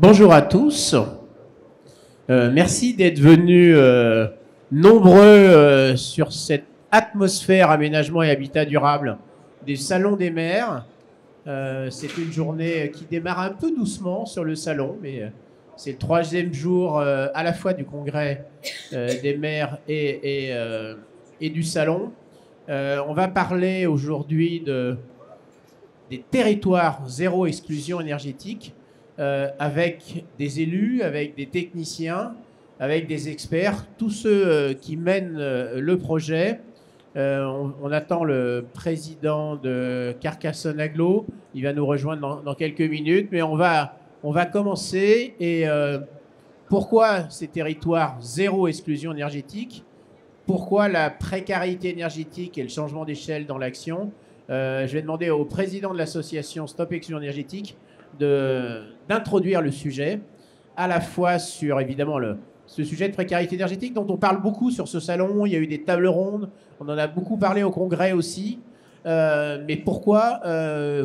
Bonjour à tous. Merci d'être venus nombreux sur cette atmosphère aménagement et habitat durable des salons des maires. C'est une journée qui démarre un peu doucement sur le salon, mais c'est le troisième jour à la fois du congrès des maires et du salon. On va parler aujourd'hui des territoires zéro exclusion énergétique, avec des élus, avec des techniciens, avec des experts, tous ceux qui mènent le projet. On attend le président de Carcassonne Agglo. Il va nous rejoindre dans quelques minutes, mais on va commencer. Et pourquoi ces territoires zéro exclusion énergétique? Pourquoi la précarité énergétique et le changement d'échelle dans l'action? Je vais demander au président de l'association Stop Exclusion énergétique d'introduire le sujet, à la fois sur évidemment ce sujet de précarité énergétique dont on parle beaucoup sur ce salon. Il y a eu des tables rondes, on en a beaucoup parlé au congrès aussi. Mais pourquoi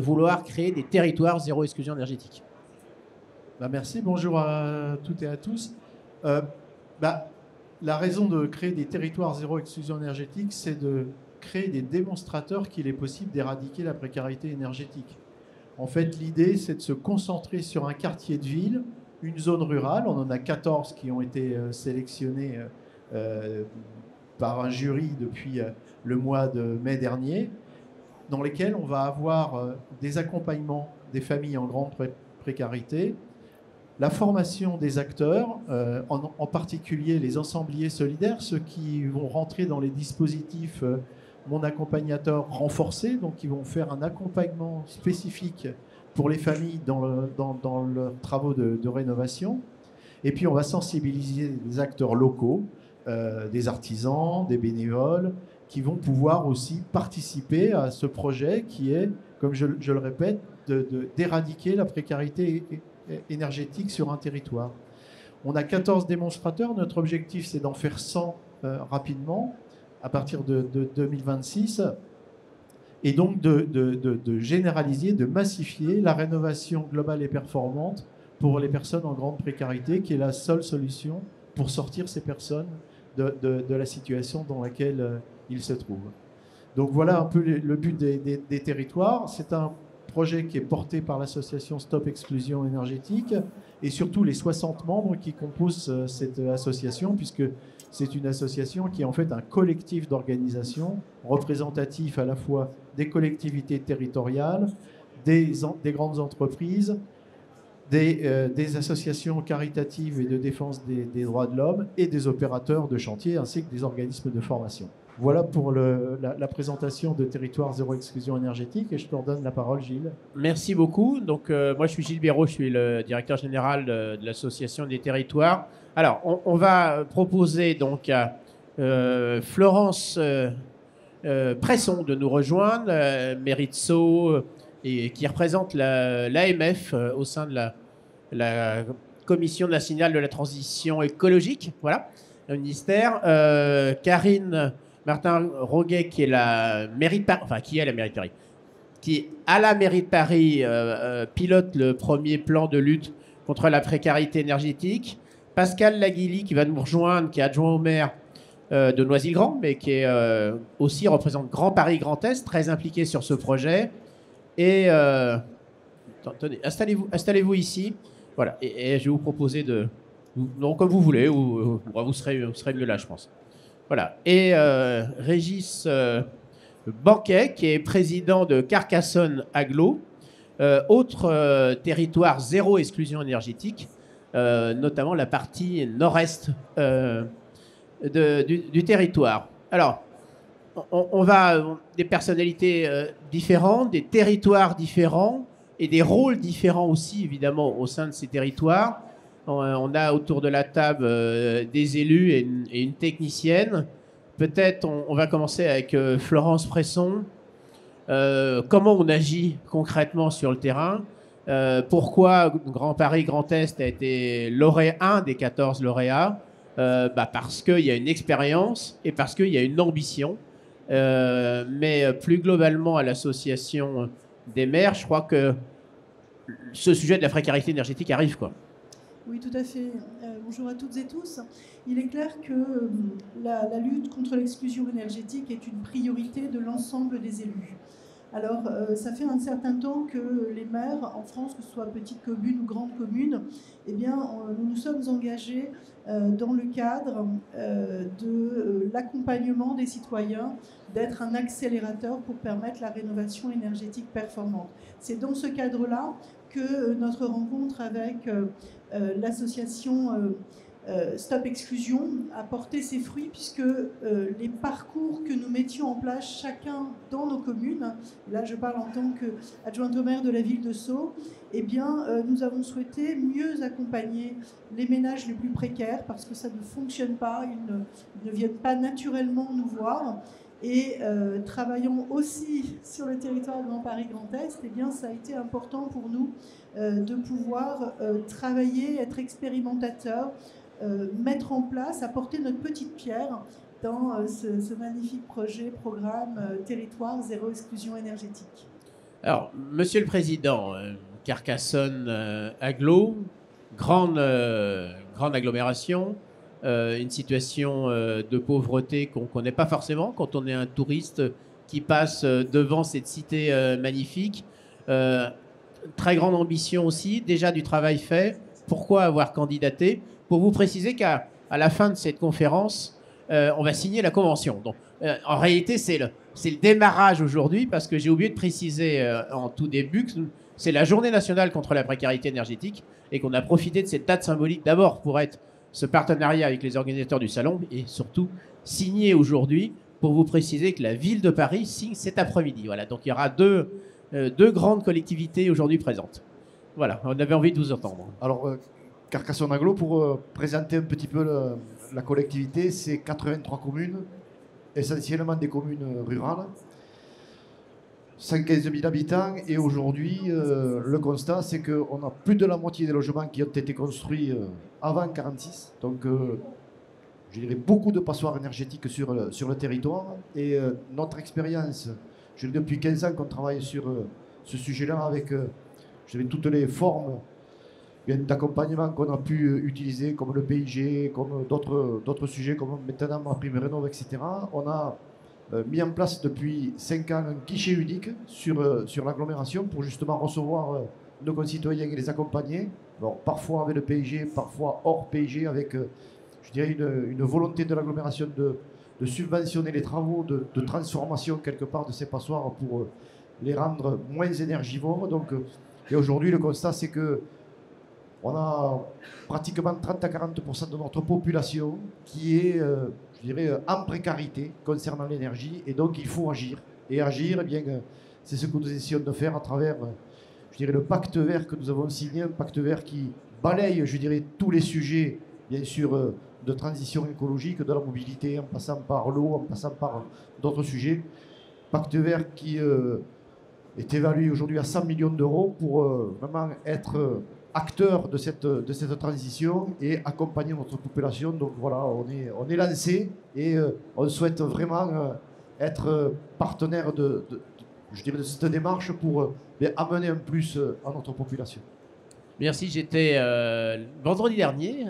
vouloir créer des territoires zéro exclusion énergétique? Merci, bonjour à toutes et à tous. La raison de créer des territoires zéro exclusion énergétique, c'est de créer des démonstrateurs qu'il est possible d'éradiquer la précarité énergétique. En fait, l'idée, c'est de se concentrer sur un quartier de ville, une zone rurale. On en a 14 qui ont été sélectionnés par un jury depuis le mois de mai dernier, dans lesquels on va avoir des accompagnements des familles en grande précarité, la formation des acteurs, en particulier les ensembliers solidaires, ceux qui vont rentrer dans les dispositifs Mon accompagnateur renforcé, donc ils vont faire un accompagnement spécifique pour les familles dans leurs travaux de rénovation. Et puis on va sensibiliser les acteurs locaux, des artisans, des bénévoles, qui vont pouvoir aussi participer à ce projet qui est, comme je le répète, d'éradiquer la précarité énergétique sur un territoire. On a 14 démonstrateurs. Notre objectif, c'est d'en faire 100 rapidement, à partir de 2026, et donc de généraliser, de massifier la rénovation globale et performante pour les personnes en grande précarité, qui est la seule solution pour sortir ces personnes de la situation dans laquelle ils se trouvent. Donc voilà un peu le but des territoires. C'est un projet qui est porté par l'association Stop Exclusion énergétique et surtout les 60 membres qui composent cette association, puisque c'est une association qui est en fait un collectif d'organisation représentatif à la fois des collectivités territoriales, des grandes entreprises, des associations caritatives et de défense des droits de l'homme et des opérateurs de chantier ainsi que des organismes de formation. Voilà pour la présentation de Territoire Zéro Exclusion Énergétique, et je te redonne la parole, Gilles. Merci beaucoup. Donc, moi, je suis Gilles Béraud, je suis le directeur général de l'Association des territoires. Alors, on va proposer donc à Florence Presson de nous rejoindre, mairie de Sceaux, et qui représente l'AMF au sein de la Commission nationale de la transition écologique, voilà, le ministère. Karine Martin-Roguet, qui est la mairie de Paris, enfin qui est la mairie de Paris, qui à la mairie de Paris pilote le premier plan de lutte contre la précarité énergétique. Pascal Laguilly, qui va nous rejoindre, qui est adjoint au maire de Noisy-le-Grand, mais qui est aussi représente Grand Paris Grand Est, très impliqué sur ce projet. Et attendez, installez-vous ici. Voilà. Et je vais vous proposer non, comme vous voulez, ou vous serez mieux là, je pense. Voilà. Et Régis Banquet, qui est président de Carcassonne Agglo, autre territoire zéro exclusion énergétique, notamment la partie nord-est du territoire. Alors, on va des personnalités différentes, des territoires différents et des rôles différents aussi, évidemment, au sein de ces territoires. On a autour de la table des élus et une technicienne. Peut-être on va commencer avec Florence Presson. Comment on agit concrètement sur le terrain? Pourquoi Grand Paris Grand Est a été un des 14 lauréats? Parce qu'il y a une expérience et parce qu'il y a une ambition. Mais plus globalement à l'association des maires, je crois que ce sujet de la précarité énergétique arrive, quoi. Oui, tout à fait. Bonjour à toutes et tous. Il est clair que la lutte contre l'exclusion énergétique est une priorité de l'ensemble des élus. Alors, ça fait un certain temps que les maires en France, que ce soit petites communes ou grandes communes, eh bien, nous nous sommes engagés dans le cadre de l'accompagnement des citoyens, d'être un accélérateur pour permettre la rénovation énergétique performante. C'est dans ce cadre-là que notre rencontre avec l'association Stop Exclusion a porté ses fruits, puisque les parcours que nous mettions en place chacun dans nos communes, là je parle en tant qu'adjointe au maire de la ville de Sceaux, eh bien nous avons souhaité mieux accompagner les ménages les plus précaires, parce que ça ne fonctionne pas, ils ne viennent pas naturellement nous voir. Et travaillant aussi sur le territoire Grand Paris Grand Est, eh bien, ça a été important pour nous de pouvoir travailler, être expérimentateur, mettre en place, apporter notre petite pierre dans ce magnifique projet, programme Territoire Zéro Exclusion Énergétique. Alors, Monsieur le Président, Carcassonne Agglo, grande agglomération, une situation de pauvreté qu'on ne connaît pas forcément quand on est un touriste qui passe devant cette cité magnifique. Très grande ambition aussi, déjà du travail fait. Pourquoi avoir candidaté? Pour vous préciser qu'à la fin de cette conférence, on va signer la convention. Donc, en réalité, c'est le démarrage aujourd'hui, parce que j'ai oublié de préciser en tout début que c'est la Journée nationale contre la précarité énergétique et qu'on a profité de cette date symbolique d'abord pour être ce partenariat avec les organisateurs du salon et surtout signer aujourd'hui pour vous préciser que la ville de Paris signe cet après-midi. Voilà, donc il y aura deux grandes collectivités aujourd'hui présentes. Voilà, on avait envie de vous entendre. Alors, Carcassonne Agglo, pour présenter un petit peu la collectivité, c'est 83 communes, essentiellement des communes rurales, 115 000 habitants, et aujourd'hui, le constat, c'est qu'on a plus de la moitié des logements qui ont été construits avant 1946, donc je dirais beaucoup de passoires énergétiques sur le territoire, et notre expérience, depuis 15 ans qu'on travaille sur ce sujet-là, avec toutes les formes d'accompagnement qu'on a pu utiliser, comme le PIG, comme d'autres sujets, comme maintenant ma prime rénov', etc. On a mis en place depuis 5 ans un guichet unique sur l'agglomération pour justement recevoir nos concitoyens et les accompagner. Alors, parfois avec le PIG, parfois hors PIG, avec je dirais une volonté de l'agglomération de subventionner les travaux de transformation quelque part de ces passoires pour les rendre moins énergivores. Donc, et aujourd'hui, le constat, c'est que on a pratiquement 30 à 40% de notre population qui est, je dirais, en précarité concernant l'énergie. Et donc, il faut agir. Et agir, eh bien, c'est ce que nous essayons de faire à travers, je dirais, le pacte vert que nous avons signé, un pacte vert qui balaye, je dirais, tous les sujets, bien sûr, de transition écologique, de la mobilité, en passant par l'eau, en passant par d'autres sujets. Pacte vert qui est évalué aujourd'hui à 100 millions d'euros pour vraiment être acteur de cette transition et accompagner notre population. Donc voilà, on est lancé et on souhaite vraiment être partenaire je dirais, de cette démarche pour amener un plus à notre population. Merci, j'étais vendredi dernier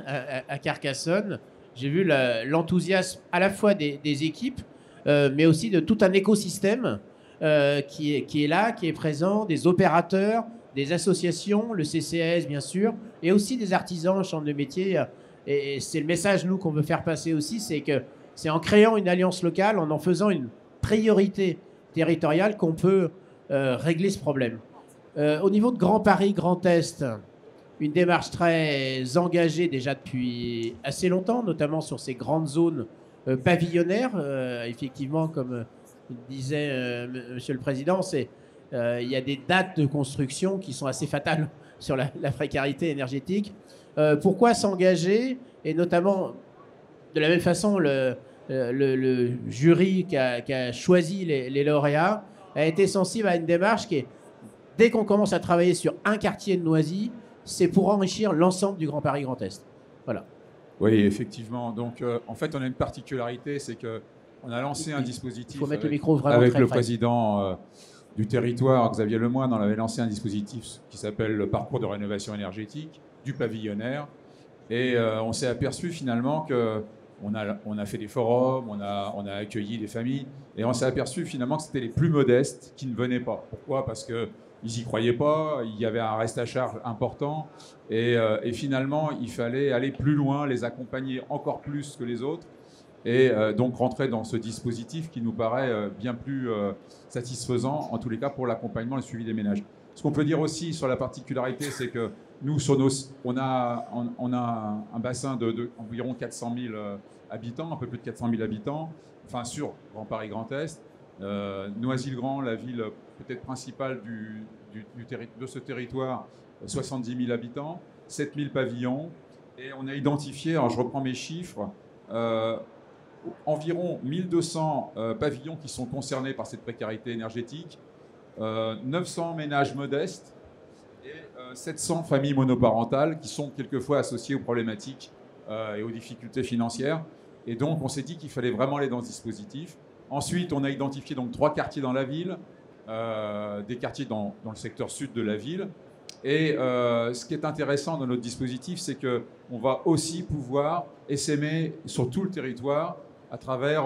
à Carcassonne. J'ai vu l'enthousiasme à la fois des équipes, mais aussi de tout un écosystème qui est là, qui est présent, des opérateurs, des associations, le CCAS bien sûr, et aussi des artisans, chambres de métier. Et c'est le message, nous, qu'on veut faire passer aussi, c'est que c'est en créant une alliance locale, en faisant une priorité territoriale qu'on peut régler ce problème. Au niveau de Grand Paris, Grand Est, une démarche très engagée déjà depuis assez longtemps, notamment sur ces grandes zones pavillonnaires. Effectivement, comme disait Monsieur le Président, il y a des dates de construction qui sont assez fatales sur la précarité énergétique. Pourquoi s'engager? Et notamment, de la même façon, le jury qui a choisi les lauréats a été sensible à une démarche qui est, dès qu'on commence à travailler sur un quartier de Noisy, c'est pour enrichir l'ensemble du Grand Paris Grand Est. Voilà. Oui, effectivement. Donc, en fait, on a une particularité, c'est qu'on a lancé un dispositif. Il faut mettre le micro vraiment avec très le près. président du territoire, Xavier Lemoine. On avait lancé un dispositif qui s'appelle le parcours de rénovation énergétique du pavillonnaire. Et on s'est aperçu finalement que on a fait des forums, on a accueilli des familles, et on s'est aperçu finalement que c'était les plus modestes qui ne venaient pas. Pourquoi? Parce qu'ils n'y croyaient pas, il y avait un reste à charge important, et finalement, il fallait aller plus loin, les accompagner encore plus que les autres, et donc rentrer dans ce dispositif qui nous paraît bien plus satisfaisant, en tous les cas pour l'accompagnement et le suivi des ménages. Ce qu'on peut dire aussi sur la particularité, c'est que nous, on a un bassin d'environ 400 000 habitants, un peu plus de 400 000 habitants, enfin sur Grand Paris Grand Est. Noisy-le-Grand, la ville peut-être principale de ce territoire, 70 000 habitants, 7 000 pavillons. Et on a identifié, alors je reprends mes chiffres, environ 1200 pavillons qui sont concernés par cette précarité énergétique, 900 ménages modestes, et 700 familles monoparentales qui sont quelquefois associées aux problématiques et aux difficultés financières. Et donc, on s'est dit qu'il fallait vraiment aller dans ce dispositif. Ensuite, on a identifié donc 3 quartiers dans la ville, des quartiers dans le secteur sud de la ville. Et ce qui est intéressant dans notre dispositif, c'est qu'on va aussi pouvoir essaimer sur tout le territoire à travers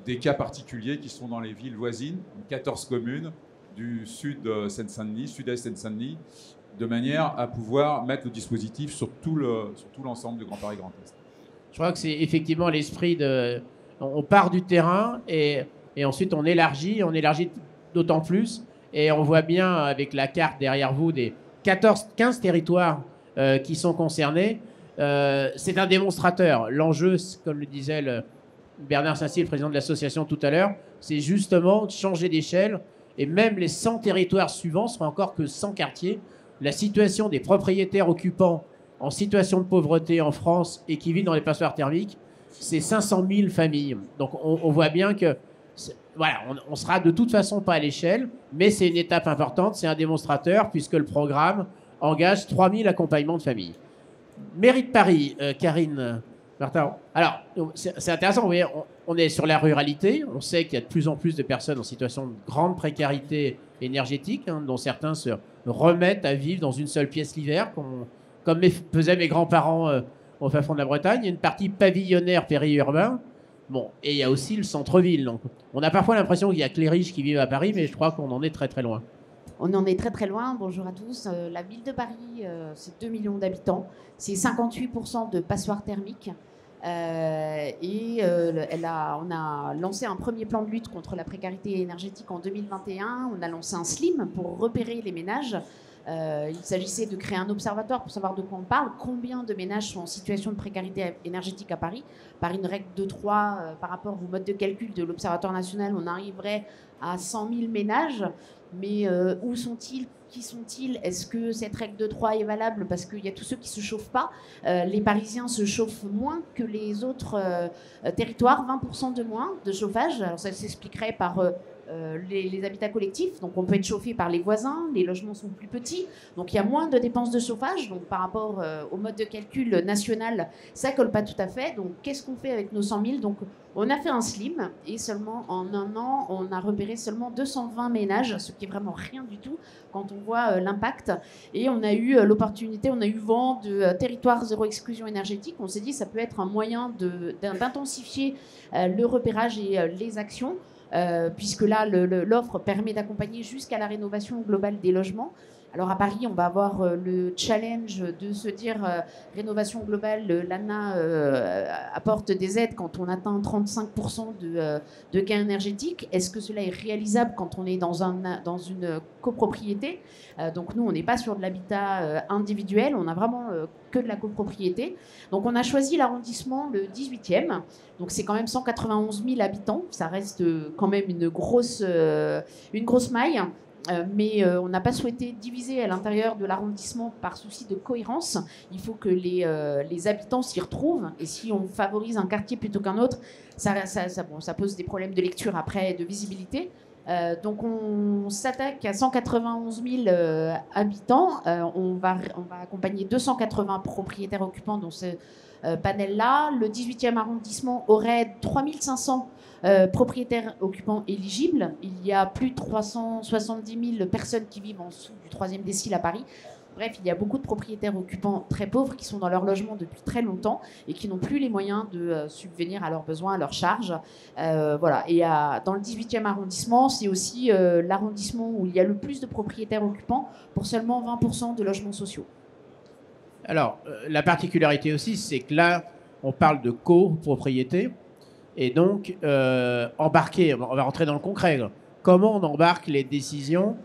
des cas particuliers qui sont dans les villes voisines, 14 communes, du sud Seine-Saint-Denis, sud-est Seine-Saint-Denis, de manière à pouvoir mettre le dispositif sur tout l'ensemble de Grand Paris Grand Est. Je crois que c'est effectivement l'esprit de... On part du terrain et ensuite on élargit d'autant plus. Et on voit bien avec la carte derrière vous des 15 territoires qui sont concernés. C'est un démonstrateur. L'enjeu, comme le disait Bernard Saint-Cyr, le président de l'association tout à l'heure, c'est justement de changer d'échelle. Et même les 100 territoires suivants seront encore que 100 quartiers. La situation des propriétaires occupants en situation de pauvreté en France et qui vivent dans les passoires thermiques, c'est 500 000 familles. Donc on voit bien que voilà, on sera de toute façon pas à l'échelle, mais c'est une étape importante, c'est un démonstrateur puisque le programme engage 3000 accompagnements de familles. Mairie de Paris, Karine Martin. Alors, c'est intéressant, vous voyez, on est sur la ruralité, on sait qu'il y a de plus en plus de personnes en situation de grande précarité énergétique, dont certains se remettent à vivre dans une seule pièce l'hiver, comme faisaient mes grands-parents au fin fond de la Bretagne. Il y a une partie pavillonnaire périurbain. Bon, et il y a aussi le centre-ville. Donc, on a parfois l'impression qu'il n'y a que les riches qui vivent à Paris, mais je crois qu'on en est très très loin. On en est très très loin. Bonjour à tous. La ville de Paris, c'est 2 millions d'habitants. C'est 58% de passoires thermiques. On a lancé un premier plan de lutte contre la précarité énergétique en 2021. On a lancé un SLIM pour repérer les ménages. Il s'agissait de créer un observatoire pour savoir de quoi on parle, combien de ménages sont en situation de précarité énergétique à Paris. Par une règle de 3, par rapport au mode de calcul de l'Observatoire national, on arriverait à 100 000 ménages. Mais où sont-ils? Qui sont-ils? Est-ce que cette règle de 3 est valable? Parce qu'il y a tous ceux qui ne se chauffent pas. Les Parisiens se chauffent moins que les autres territoires, 20% de moins de chauffage. Alors ça s'expliquerait par les habitats collectifs. Donc on peut être chauffé par les voisins, les logements sont plus petits. Donc il y a moins de dépenses de chauffage. Donc par rapport au mode de calcul national, ça ne colle pas tout à fait. Donc qu'est-ce qu'on fait avec nos 100 000? Donc on a fait un SLIM et seulement en un an, on a repéré seulement 220 ménages, ce qui est vraiment rien du tout quand on voit l'impact. Et on a eu l'opportunité, on a eu vent de territoire zéro exclusion énergétique. On s'est dit ça peut être un moyen d'intensifier le repérage et les actions, puisque là, l'offre permet d'accompagner jusqu'à la rénovation globale des logements. Alors à Paris, on va avoir le challenge de se dire rénovation globale, l'ANA apporte des aides quand on atteint 35% de gains énergétiques. Est-ce que cela est réalisable quand on est dans une copropriété? Donc nous, on n'est pas sur de l'habitat individuel, on a vraiment que de la copropriété. Donc on a choisi l'arrondissement le 18e, donc c'est quand même 191 000 habitants, ça reste quand même une grosse maille. Mais on n'a pas souhaité diviser à l'intérieur de l'arrondissement par souci de cohérence. Il faut que les habitants s'y retrouvent. Et si on favorise un quartier plutôt qu'un autre, ça pose des problèmes de lecture après, de visibilité. Donc on s'attaque à 191 000 habitants. On va accompagner 280 propriétaires occupants dans ce panel-là. Le 18e arrondissement aurait 3500 propriétaires occupants éligibles. Il y a plus de 370 000 personnes qui vivent en dessous du 3e décile à Paris. Bref, il y a beaucoup de propriétaires occupants très pauvres qui sont dans leur logement depuis très longtemps et qui n'ont plus les moyens de subvenir à leurs besoins, à leurs charges. Voilà. Et dans le 18e arrondissement, c'est aussi l'arrondissement où il y a le plus de propriétaires occupants pour seulement 20% de logements sociaux. Alors, la particularité aussi, c'est que là, on parle de copropriété. Et donc, embarquer, on va rentrer dans le concret. Là. Comment on embarque les décisions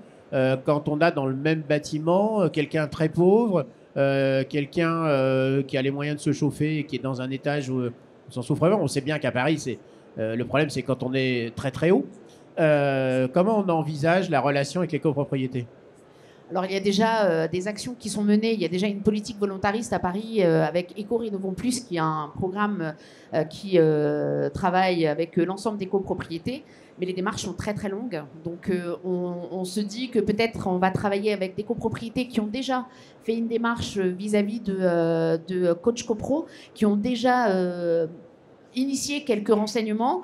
quand on a dans le même bâtiment quelqu'un très pauvre, quelqu'un qui a les moyens de se chauffer et qui est dans un étage où on s'en souffre vraiment. On sait bien qu'à Paris, le problème, c'est quand on est très très haut. Comment on envisage la relation avec les copropriétés ? Alors, il y a déjà des actions qui sont menées. Il y a déjà une politique volontariste à Paris avec Éco-Rénovons Plus, qui est un programme qui travaille avec l'ensemble des copropriétés. Mais les démarches sont très, très longues. Donc, on se dit que peut-être on va travailler avec des copropriétés qui ont déjà fait une démarche vis-à-vis de coach copro, qui ont déjà initié quelques renseignements,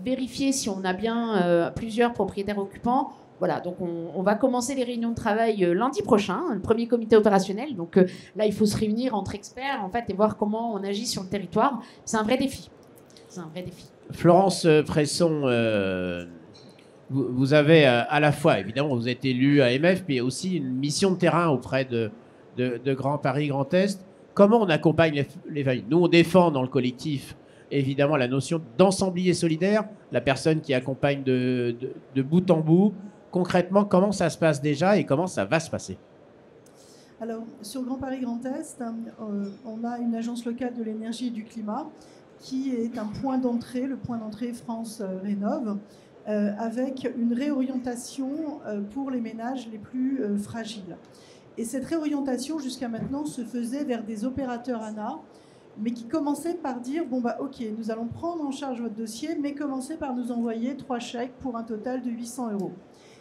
vérifier si on a bien plusieurs propriétaires occupants. Voilà, donc on va commencer les réunions de travail lundi prochain, le premier comité opérationnel. Donc là, il faut se réunir entre experts en fait, et voir comment on agit sur le territoire. C'est un vrai défi. C'est un vrai défi. Florence Fresson, vous avez à la fois, évidemment, vous êtes élue AMF, mais aussi une mission de terrain auprès de Grand Paris, Grand Est. Comment on accompagne les familles ? Nous, on défend dans le collectif, évidemment, la notion d'ensemblier solidaire, la personne qui accompagne de bout en bout. Concrètement, comment ça se passe déjà et comment ça va se passer ? Alors, sur Grand Paris Grand Est, on a une agence locale de l'énergie et du climat qui est un point d'entrée, le point d'entrée France Rénov', avec une réorientation pour les ménages les plus fragiles. Et cette réorientation, jusqu'à maintenant, se faisait vers des opérateurs ANA, mais qui commençaient par dire, bon bah ok, nous allons prendre en charge votre dossier, mais commencez par nous envoyer 3 chèques pour un total de 800 €.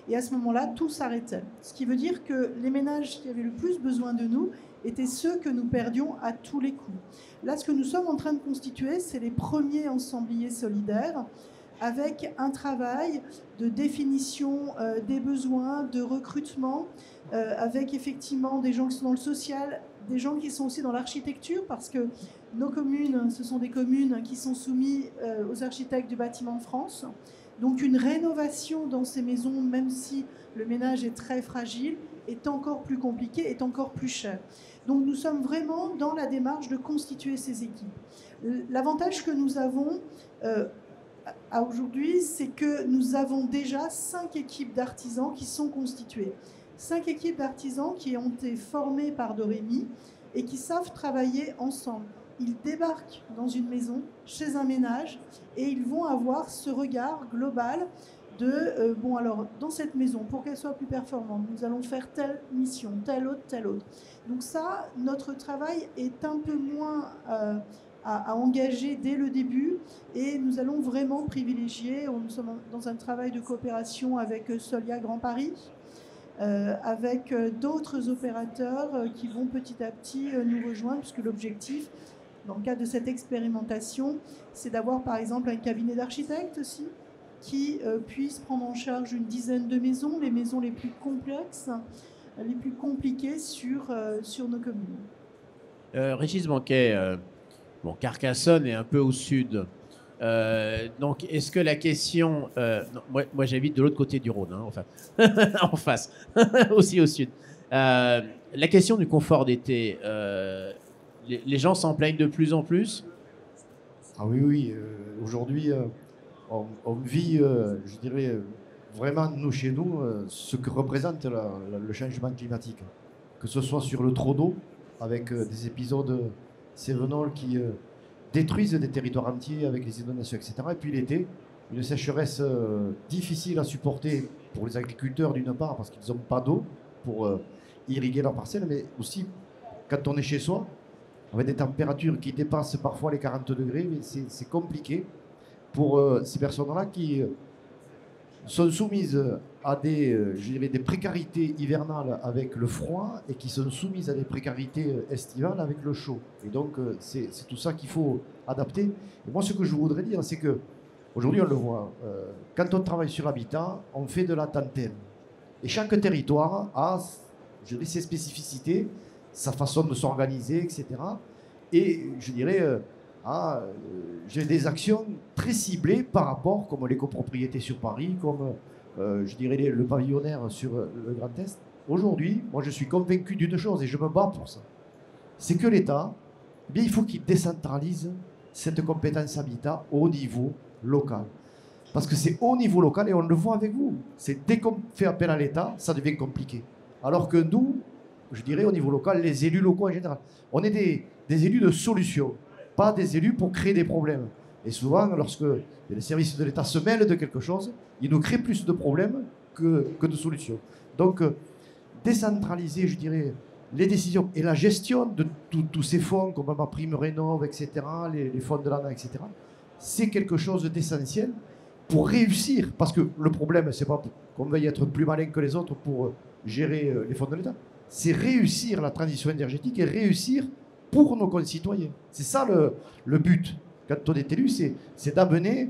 Et à ce moment-là, tout s'arrêtait. Ce qui veut dire que les ménages qui avaient le plus besoin de nous étaient ceux que nous perdions à tous les coups. Là, ce que nous sommes en train de constituer, c'est les premiers ensembliers solidaires, avec un travail de définition des besoins, de recrutement, avec effectivement des gens qui sont dans le social, des gens qui sont aussi dans l'architecture, parce que nos communes, ce sont des communes qui sont soumises aux architectes du bâtiment de France. Donc une rénovation dans ces maisons, même si le ménage est très fragile, est encore plus compliqué, est encore plus cher. Donc nous sommes vraiment dans la démarche de constituer ces équipes. L'avantage que nous avons à aujourd'hui, c'est que nous avons déjà 5 équipes d'artisans qui sont constituées. 5 équipes d'artisans qui ont été formées par Dorémy et qui savent travailler ensemble. Ils débarquent dans une maison, chez un ménage, et ils vont avoir ce regard global de bon alors dans cette maison, pour qu'elle soit plus performante, nous allons faire telle mission, telle autre, telle autre. Donc ça, notre travail est un peu moins à engager dès le début, et nous allons vraiment privilégier, nous sommes dans un travail de coopération avec Solia Grand Paris, avec d'autres opérateurs qui vont petit à petit nous rejoindre, puisque l'objectif, dans le cadre de cette expérimentation, c'est d'avoir par exemple un cabinet d'architectes aussi, qui puisse prendre en charge une dizaine de maisons, les maisons les plus complexes, les plus compliquées sur nos communes. Régis Banquet, Carcassonne est un peu au sud. Donc, est-ce que la question... non, moi j'habite de l'autre côté du Rhône, hein, enfin, en face, aussi au sud. La question du confort d'été, les gens s'en plaignent de plus en plus ? Ah oui. Aujourd'hui, on vit, je dirais, vraiment, nous, chez nous, ce que représente le changement climatique. Que ce soit sur le trop d'eau, avec des épisodes cévenols qui détruisent des territoires entiers avec les inondations, etc. Et puis l'été, une sécheresse difficile à supporter pour les agriculteurs d'une part, parce qu'ils n'ont pas d'eau pour irriguer leurs parcelles, mais aussi quand on est chez soi, avec des températures qui dépassent parfois les 40 degrés, mais c'est compliqué pour ces personnes-là qui sont soumises à des précarités hivernales avec le froid et qui sont soumises à des précarités estivales avec le chaud. Et donc, c'est tout ça qu'il faut adapter. Et moi, ce que je voudrais dire, c'est qu'aujourd'hui, on le voit, quand on travaille sur l'habitat, on fait de la tantenne. Et chaque territoire a je dirais, ses spécificités, sa façon de s'organiser, etc. Et je dirais j'ai des actions très ciblées par rapport, comme les copropriétés sur Paris, comme je dirais le pavillonnaire sur le Grand Est. Aujourd'hui, moi je suis convaincu d'une chose et je me bats pour ça. C'est que l'État, eh bien, il faut qu'il décentralise cette compétence habitat au niveau local. Parce que c'est au niveau local et on le voit avec vous. C'est dès qu'on fait appel à l'État, ça devient compliqué. Alors que nous, je dirais au niveau local, les élus locaux en général, on est des élus de solution, pas des élus pour créer des problèmes. Et souvent, lorsque les services de l'État se mêlent de quelque chose, ils nous créent plus de problèmes que de solutions. Donc, décentraliser, je dirais, les décisions et la gestion de tous ces fonds, comme ma prime rénov', etc., les fonds de l'ANA, etc., c'est quelque chose d'essentiel pour réussir. Parce que le problème, c'est pas qu'on veuille être plus malin que les autres pour gérer les fonds de l'État. C'est réussir la transition énergétique et réussir pour nos concitoyens. C'est ça le but. Quand on est élu, c'est d'amener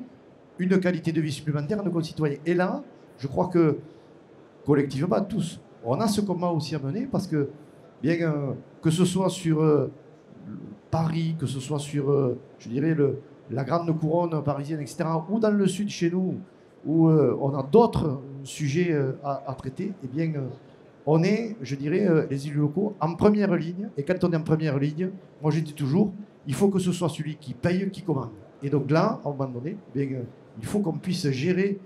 une qualité de vie supplémentaire à nos concitoyens. Et là, je crois que collectivement, tous, on a ce combat aussi à mener parce que, bien que ce soit sur Paris, que ce soit sur, je dirais, la grande couronne parisienne, etc., ou dans le sud chez nous, où on a d'autres sujets à traiter, eh bien, on est, je dirais, les élus locaux en première ligne. Et quand on est en première ligne, moi je dis toujours, il faut que ce soit celui qui paye, qui commande. Et donc là, à un moment donné, eh bien, il faut qu'on puisse gérer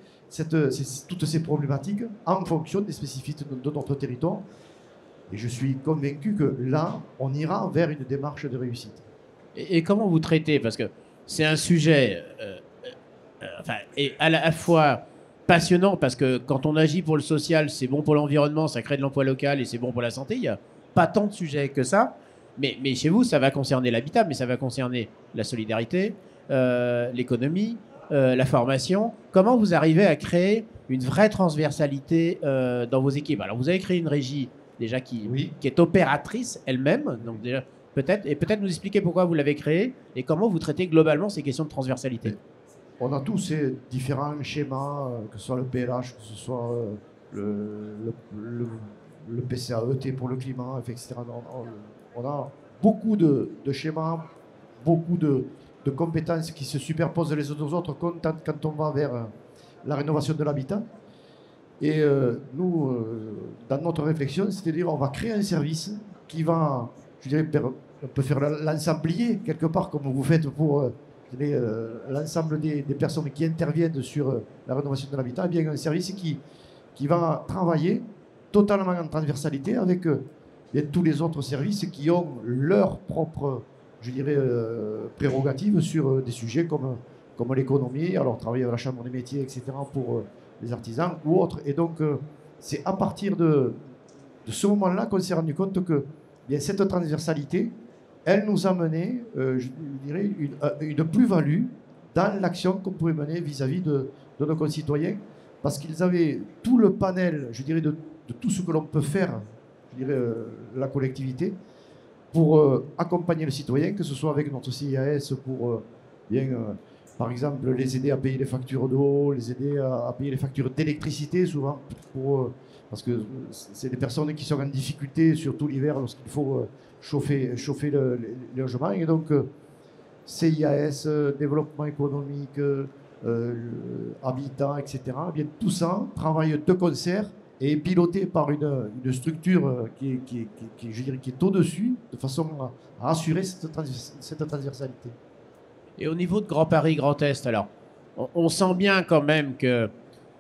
toutes ces problématiques en fonction des spécificités de notre territoire. Et je suis convaincu que là, on ira vers une démarche de réussite. Et comment vous traitez? Parce que c'est un sujet et à la fois passionnant, parce que quand on agit pour le social, c'est bon pour l'environnement, ça crée de l'emploi local et c'est bon pour la santé. Il n'y a pas tant de sujets que ça. Mais chez vous, ça va concerner l'habitat, mais ça va concerner la solidarité, l'économie, la formation. Comment vous arrivez à créer une vraie transversalité dans vos équipes? Alors, vous avez créé une régie déjà qui est opératrice elle-même, donc déjà peut-être nous expliquer pourquoi vous l'avez créée et comment vous traitez globalement ces questions de transversalité. On a tous ces différents schémas, que ce soit le PLH, que ce soit le PCAET pour le climat, etc. On a beaucoup de schémas, beaucoup de compétences qui se superposent les unes aux autres quand on va vers la rénovation de l'habitat. Et nous, dans notre réflexion, c'est-à-dire on va créer un service qui va, je dirais, on peut faire l'ensemblier quelque part, comme vous faites pour l'ensemble des personnes qui interviennent sur la rénovation de l'habitat, bien un service qui va travailler totalement en transversalité avec tous les autres services qui ont leur propre, je dirais, prérogatives sur des sujets comme l'économie, alors travailler avec la Chambre des métiers, etc., pour les artisans ou autres. Et donc, c'est à partir de ce moment-là qu'on s'est rendu compte que bien, cette transversalité, elle nous a mené, je dirais, une plus-value dans l'action qu'on pouvait mener vis-à-vis de nos concitoyens, parce qu'ils avaient tout le panel, je dirais, de tout ce que l'on peut faire, je dirais, la collectivité, pour accompagner le citoyen, que ce soit avec notre CIAS pour, par exemple, les aider à payer les factures d'eau, les aider à payer les factures d'électricité, souvent, parce que c'est des personnes qui sont en difficulté, surtout l'hiver, lorsqu'il faut chauffer les logements. Et donc, CIAS, développement économique, habitat, etc., eh bien, tout ça travaille de concert et est piloté par une structure qui est au-dessus, de façon à assurer cette transversalité. Et au niveau de Grand Paris, Grand Est, alors, on sent bien quand même que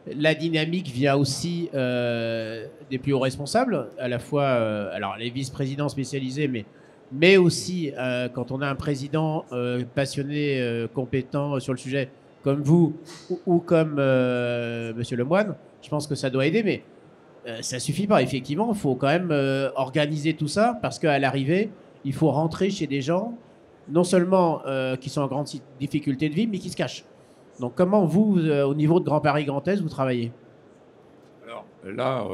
la dynamique vient aussi des plus hauts responsables, à la fois alors les vice-présidents spécialisés, mais aussi quand on a un président passionné, compétent sur le sujet, comme vous ou comme Monsieur Lemoine, je pense que ça doit aider, mais ça suffit pas. Effectivement, il faut quand même organiser tout ça, parce qu'à l'arrivée, il faut rentrer chez des gens, non seulement qui sont en grande difficulté de vie, mais qui se cachent. Donc comment vous, au niveau de Grand Paris, Grand Est, vous travaillez? Alors là,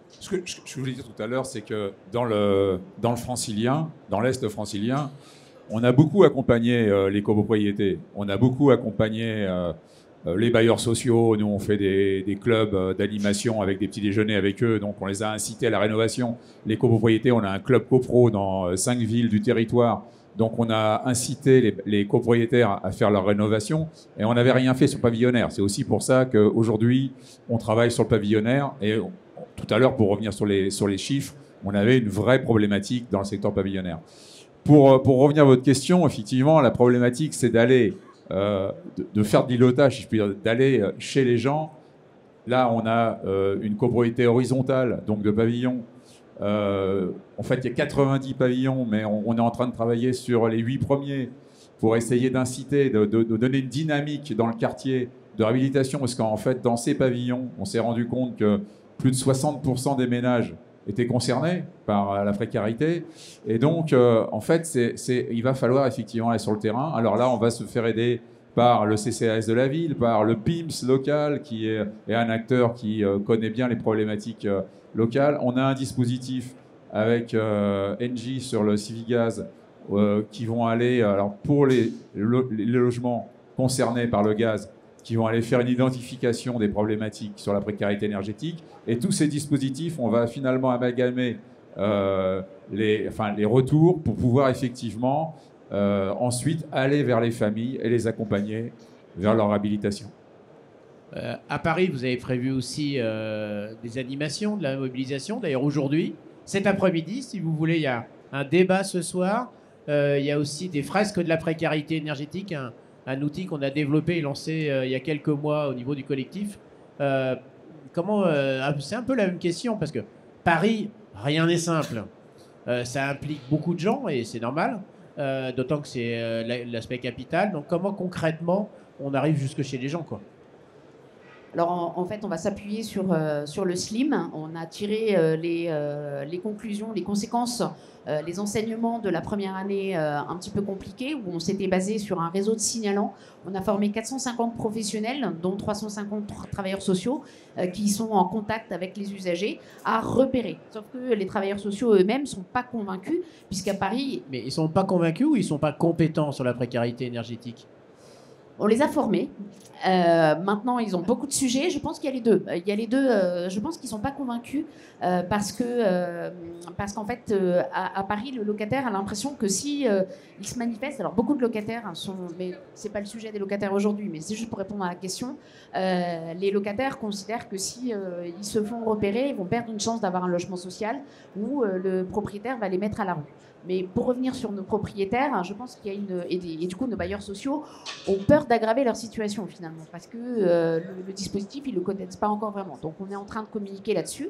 ce que je voulais dire tout à l'heure, c'est que dans le francilien, dans l'Est francilien, on a beaucoup accompagné les copropriétés. On a beaucoup accompagné Les bailleurs sociaux, nous on fait des clubs d'animation avec des petits déjeuners avec eux, donc on les a incités à la rénovation. Les copropriétés, on a un club copro dans 5 villes du territoire, donc on a incité les copropriétaires à faire leur rénovation et on n'avait rien fait sur le pavillonnaire. C'est aussi pour ça qu'aujourd'hui on travaille sur le pavillonnaire et tout à l'heure, pour revenir sur les chiffres, on avait une vraie problématique dans le secteur pavillonnaire. Pour revenir à votre question, effectivement, la problématique c'est d'aller de faire de l'îlotage, si je puis dire, d'aller chez les gens. Là, on a une copropriété horizontale, donc de pavillons. En fait, il y a 90 pavillons, mais on est en train de travailler sur les 8 premiers pour essayer d'inciter, de donner une dynamique dans le quartier de réhabilitation, parce qu'en fait, dans ces pavillons, on s'est rendu compte que plus de 60% des ménages étaient concernés par la précarité. Et donc, en fait, il va falloir effectivement aller sur le terrain. Alors là, on va se faire aider par le CCAS de la ville, par le PIMS local, qui est un acteur qui connaît bien les problématiques locales. On a un dispositif avec Engie sur le Civigaz qui vont aller, alors pour les logements concernés par le gaz, qui vont aller faire une identification des problématiques sur la précarité énergétique. Et tous ces dispositifs, on va finalement amalgamer les retours pour pouvoir effectivement ensuite aller vers les familles et les accompagner vers leur habilitation. À Paris, vous avez prévu aussi des animations, de la mobilisation. D'ailleurs, aujourd'hui, cet après-midi, si vous voulez, il y a un débat ce soir. Il y a aussi des fresques de la précarité énergétique, un outil qu'on a développé et lancé il y a quelques mois au niveau du collectif. C'est un peu la même question, parce que Paris, rien n'est simple. Ça implique beaucoup de gens, et c'est normal, d'autant que c'est l'aspect capital. Donc comment concrètement on arrive jusque chez les gens, quoi? Alors en fait, on va s'appuyer sur le SLIM. On a tiré les conclusions, les conséquences, les enseignements de la première année un petit peu compliquée, où on s'était basé sur un réseau de signalants. On a formé 450 professionnels, dont 350 travailleurs sociaux, qui sont en contact avec les usagers, à repérer. Sauf que les travailleurs sociaux eux-mêmes ne sont pas convaincus, puisqu'à Paris... Mais ils ne sont pas convaincus ou ils ne sont pas compétents sur la précarité énergétique? On les a formés. Maintenant, ils ont beaucoup de sujets. Je pense qu'il y a les deux. Il y a les deux. Je pense qu'ils ne sont pas convaincus parce qu'en fait, à Paris, le locataire a l'impression que si il se manifeste, alors beaucoup de locataires sont, mais c'est pas le sujet des locataires aujourd'hui, mais c'est juste pour répondre à la question. Les locataires considèrent que si ils se font repérer, ils vont perdre une chance d'avoir un logement social ou le propriétaire va les mettre à la rue. Mais pour revenir sur nos propriétaires, je pense qu'il y a et du coup, nos bailleurs sociaux ont peur d'aggraver leur situation finalement, parce que le dispositif, ils ne le connaissent pas encore vraiment. Donc, on est en train de communiquer là-dessus.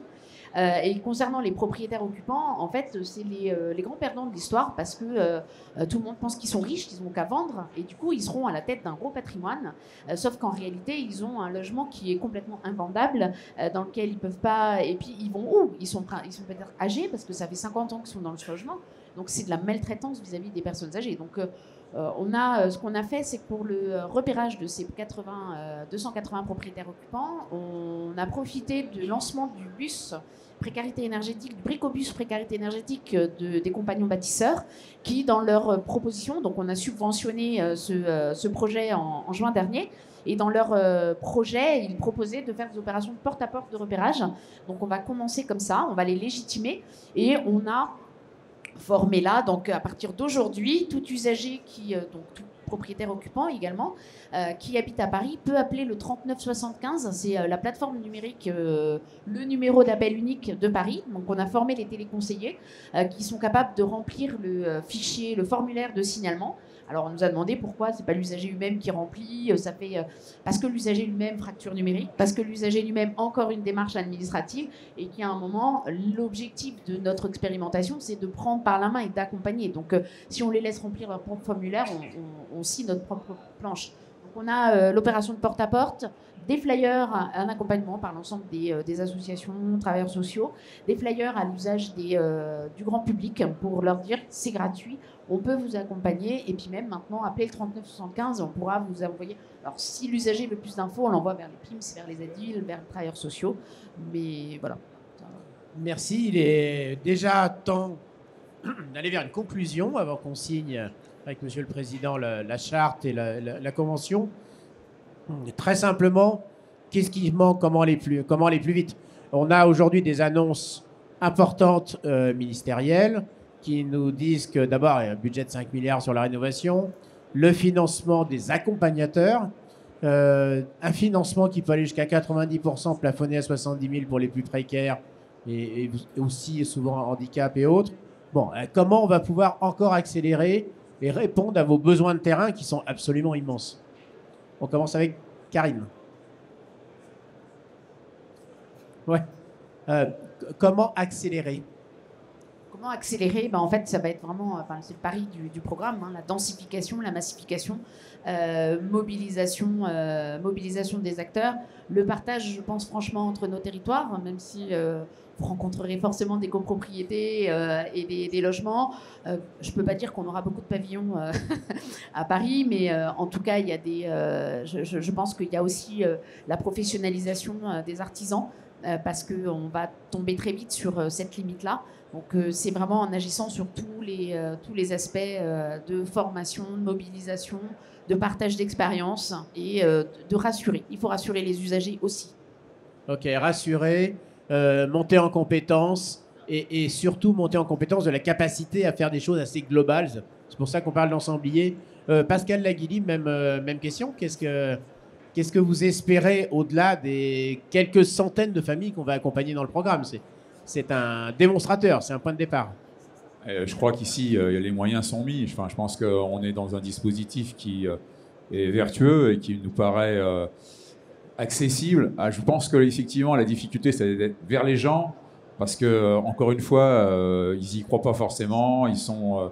Et concernant les propriétaires occupants, en fait, c'est les grands perdants de l'histoire, parce que tout le monde pense qu'ils sont riches, qu'ils n'ont qu'à vendre, et du coup, ils seront à la tête d'un gros patrimoine. Sauf qu'en réalité, ils ont un logement qui est complètement invendable, dans lequel ils peuvent pas. Et puis, ils vont où ? Ils sont peut-être âgés, parce que ça fait 50 ans qu'ils sont dans ce logement. Donc, c'est de la maltraitance vis-à-vis des personnes âgées. Donc, ce qu'on a fait, c'est que pour le repérage de ces 280 propriétaires occupants, on a profité du lancement du bus précarité énergétique, du bricobus précarité énergétique des compagnons bâtisseurs, qui, dans leur proposition, donc on a subventionné ce projet en juin dernier, et dans leur projet, ils proposaient de faire des opérations de porte-à-porte de repérage. Donc on va commencer comme ça, on va les légitimer, et on a formé là, donc à partir d'aujourd'hui, tout usager donc tout propriétaire occupant également, qui habite à Paris, peut appeler le 3975, c'est la plateforme numérique, le numéro d'appel unique de Paris. Donc on a formé les téléconseillers qui sont capables de remplir le fichier, le formulaire de signalement. Alors on nous a demandé pourquoi c'est pas l'usager lui-même qui remplit, parce que l'usager lui-même fracture numérique, parce que l'usager lui-même encore une démarche administrative, et qu'à un moment l'objectif de notre expérimentation c'est de prendre par la main et d'accompagner. Donc si on les laisse remplir leur propre formulaire, on scie notre propre planche. Donc on a l'opération de porte-à-porte, des flyers, un accompagnement par l'ensemble des associations, travailleurs sociaux, des flyers à l'usage du grand public pour leur dire c'est gratuit, on peut vous accompagner, et puis même maintenant, appelez le 3975, on pourra vous envoyer. Alors si l'usager veut plus d'infos, on l'envoie vers les PIMS, vers les ADIL, vers les travailleurs sociaux, mais voilà. Merci, il est déjà temps d'aller vers une conclusion avant qu'on signe avec Monsieur le Président la charte et la convention. Très simplement, qu'est-ce qui manque, comment aller plus vite? On a aujourd'hui des annonces importantes ministérielles qui nous disent que d'abord, il y a un budget de 5 milliards sur la rénovation, le financement des accompagnateurs, un financement qui peut aller jusqu'à 90%, plafonné à 70 000 pour les plus précaires et aussi souvent handicap et autres. Bon, comment on va pouvoir encore accélérer et répondre à vos besoins de terrain qui sont absolument immenses? On commence avec Karine. Ouais. Comment accélérer? Comment accélérer? En fait, ça va être vraiment, c'est le pari du programme, hein, la densification, la massification, mobilisation des acteurs, le partage, je pense franchement, entre nos territoires, hein, même si vous rencontrerez forcément des copropriétés et des logements. Je ne peux pas dire qu'on aura beaucoup de pavillons à Paris, mais en tout cas, il y a je pense qu'il y a aussi la professionnalisation des artisans, parce qu'on va tomber très vite sur cette limite-là. Donc c'est vraiment en agissant sur tous les aspects de formation, de mobilisation, de partage d'expérience et de rassurer. Il faut rassurer les usagers aussi. Ok, rassurer, monter en compétences et surtout monter en compétence de la capacité à faire des choses assez globales. C'est pour ça qu'on parle d'ensemblier. Pascal Laguili, même question. Qu'est-ce que vous espérez au-delà des quelques centaines de familles qu'on va accompagner dans le programme? C'est un démonstrateur, c'est un point de départ. Je crois qu'ici, les moyens sont mis. Enfin, je pense qu'on est dans un dispositif qui est vertueux et qui nous paraît accessible. Je pense qu'effectivement, la difficulté, c'est d'être vers les gens, parce que, encore une fois, ils n'y croient pas forcément, ils sont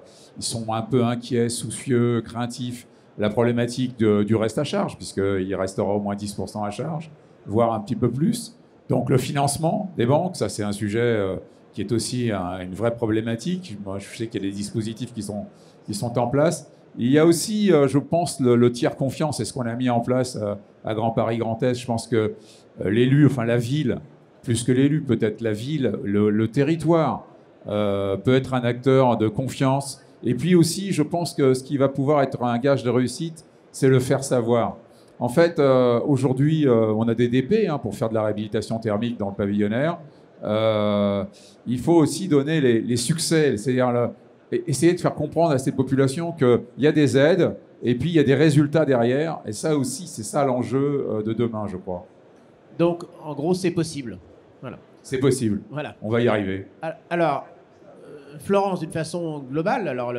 un peu inquiets, soucieux, craintifs. La problématique du reste à charge, puisqu'il restera au moins 10% à charge, voire un petit peu plus. Donc le financement des banques, ça c'est un sujet qui est aussi une vraie problématique. Moi, je sais qu'il y a des dispositifs qui sont en place. Il y a aussi, je pense, le tiers confiance. C'est ce qu'on a mis en place à Grand Paris Grand Est. Je pense que l'élu, enfin la ville, plus que l'élu, peut-être la ville, le territoire, peut être un acteur de confiance. Et puis aussi, je pense que ce qui va pouvoir être un gage de réussite, c'est le faire savoir. En fait, aujourd'hui, on a des DP pour faire de la réhabilitation thermique dans le pavillonnaire. Il faut aussi donner les succès, c'est-à-dire essayer de faire comprendre à ces populations qu'il y a des aides et puis il y a des résultats derrière. Et ça aussi, c'est ça l'enjeu de demain, je crois. Donc, en gros, c'est possible. Voilà. C'est possible. Voilà. On va y arriver. Alors, Florence, d'une façon globale, alors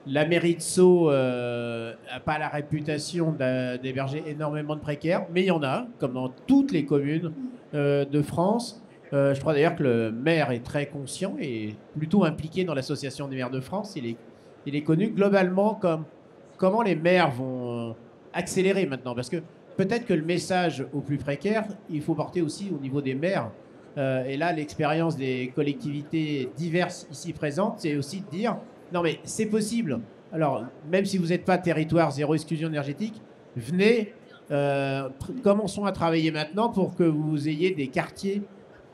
la mairie de Sceaux n'a pas la réputation d'héberger énormément de précaires, mais il y en a, comme dans toutes les communes de France. Je crois d'ailleurs que le maire est très conscient et plutôt impliqué dans l'association des maires de France. Il est connu globalement comme comment les maires vont accélérer maintenant. Parce que peut-être que le message aux plus précaires, il faut porter aussi au niveau des maires. Et là, l'expérience des collectivités diverses ici présentes, c'est aussi de dire non mais c'est possible. Alors, même si vous n'êtes pas territoire zéro exclusion énergétique, venez, commençons à travailler maintenant pour que vous ayez des quartiers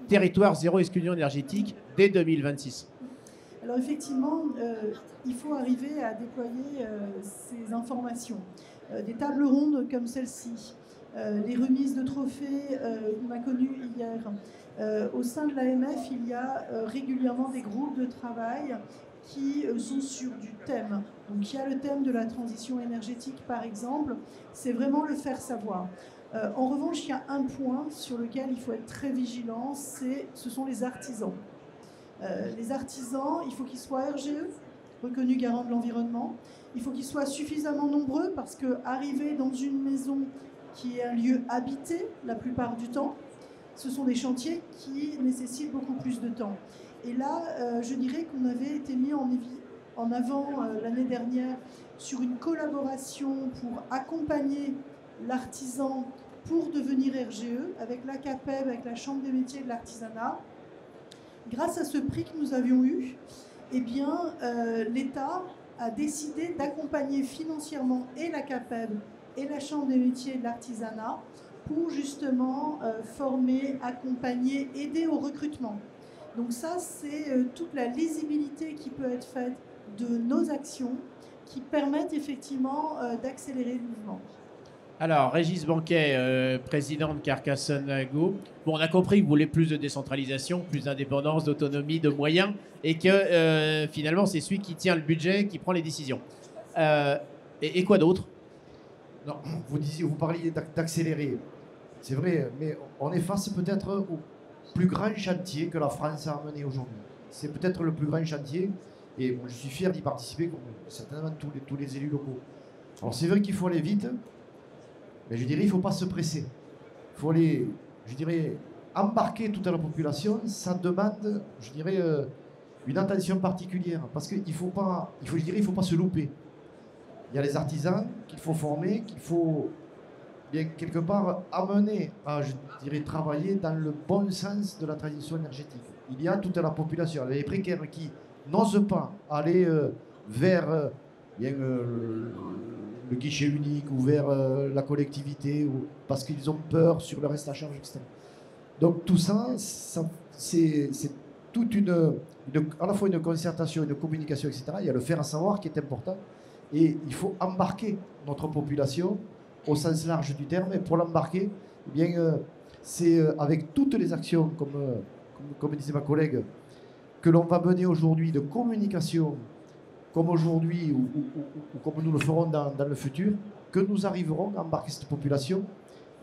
territoire zéro exclusion énergétique dès 2026. Alors effectivement, il faut arriver à déployer ces informations. Des tables rondes comme celle-ci, les remises de trophées, on a connu hier. Au sein de l'AMF, il y a régulièrement des groupes de travail qui sont sur du thème. Donc il y a le thème de la transition énergétique par exemple, c'est vraiment le faire savoir. En revanche, il y a un point sur lequel il faut être très vigilant, ce sont les artisans. Les artisans, il faut qu'ils soient RGE, reconnus garants de l'environnement. Il faut qu'ils soient suffisamment nombreux parce qu'arriver dans une maison qui est un lieu habité la plupart du temps, ce sont des chantiers qui nécessitent beaucoup plus de temps. Et là, je dirais qu'on avait été mis en avant l'année dernière sur une collaboration pour accompagner l'artisan pour devenir RGE avec la CAPEB, avec la Chambre des métiers de l'artisanat. Grâce à ce prix que nous avions eu, eh bien, l'État a décidé d'accompagner financièrement et la CAPEB et la Chambre des métiers de l'artisanat pour justement former, accompagner, aider au recrutement. Donc ça, c'est toute la lisibilité qui peut être faite de nos actions qui permettent effectivement d'accélérer le mouvement. Alors, Régis Banquet, président de Carcassonne Go. Bon, on a compris que vous voulez plus de décentralisation, plus d'indépendance, d'autonomie, de moyens, et que finalement, c'est celui qui tient le budget, qui prend les décisions. Et quoi d'autre? Non, vous parliez d'accélérer. C'est vrai, mais on est face peut-être au plus grand chantier que la France a mené aujourd'hui. C'est peut-être le plus grand chantier, et moi, je suis fier d'y participer, comme certainement tous les élus locaux. Alors c'est vrai qu'il faut aller vite, mais je dirais il ne faut pas se presser. Il faut aller, je dirais, embarquer toute la population. Ça demande, je dirais, une attention particulière, parce qu'il ne faut pas, il faut pas se louper. Il y a les artisans qu'il faut former, qu'il faut bien quelque part amener à, je dirais, travailler dans le bon sens de la transition énergétique. Il y a toute la population, les précaires qui n'osent pas aller vers le guichet unique ou vers la collectivité parce qu'ils ont peur sur le reste à charge, etc. Donc tout ça, c'est toute à la fois une concertation, une communication, etc. Il y a le faire savoir qui est important. Et il faut embarquer notre population au sens large du terme. Et pour l'embarquer, eh bien, c'est avec toutes les actions, comme disait ma collègue, que l'on va mener aujourd'hui de communication, comme aujourd'hui ou comme nous le ferons dans le futur, que nous arriverons à embarquer cette population,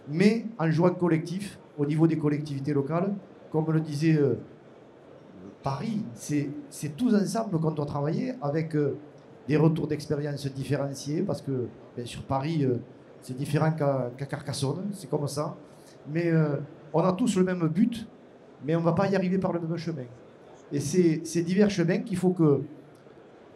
mais en jouant collectif au niveau des collectivités locales. Comme le disait Paris, c'est tous ensemble qu'on doit travailler avec des retours d'expérience différenciés, parce que bien sûr Paris, c'est différent qu'à Carcassonne, c'est comme ça. Mais on a tous le même but, mais on ne va pas y arriver par le même chemin. Et c'est ces divers chemins qu'il faut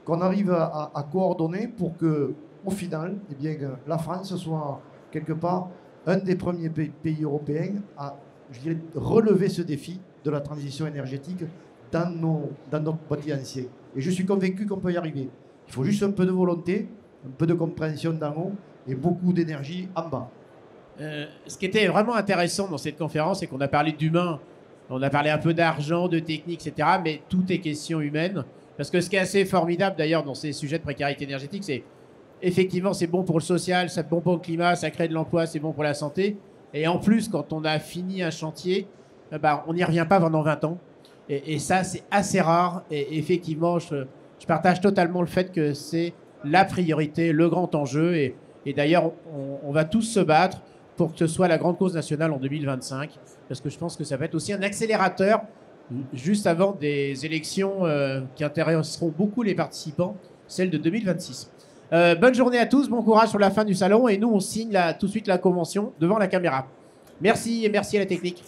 qu'on arrive à coordonner pour que, au final, eh bien, la France soit quelque part un des premiers pays européens à, je dirais, relever ce défi de la transition énergétique dans notre bâti ancien. Et je suis convaincu qu'on peut y arriver. Il faut juste un peu de volonté, un peu de compréhension d'en haut et beaucoup d'énergie en bas. Ce qui était vraiment intéressant dans cette conférence, c'est qu'on a parlé d'humain, on a parlé un peu d'argent, de technique, etc. Mais tout est question humaine. Parce que ce qui est assez formidable d'ailleurs dans ces sujets de précarité énergétique, c'est effectivement c'est bon pour le social, c'est bon pour le climat, ça crée de l'emploi, c'est bon pour la santé. Et en plus, quand on a fini un chantier, on n'y revient pas pendant 20 ans. Et ça, c'est assez rare. Et effectivement, je partage totalement le fait que c'est la priorité, le grand enjeu. Et d'ailleurs, on va tous se battre pour que ce soit la grande cause nationale en 2025. Parce que je pense que ça va être aussi un accélérateur juste avant des élections qui intéresseront beaucoup les participants, celle de 2026. Bonne journée à tous, bon courage sur la fin du salon. Et nous, on signe tout de suite la convention devant la caméra. Merci et merci à la technique.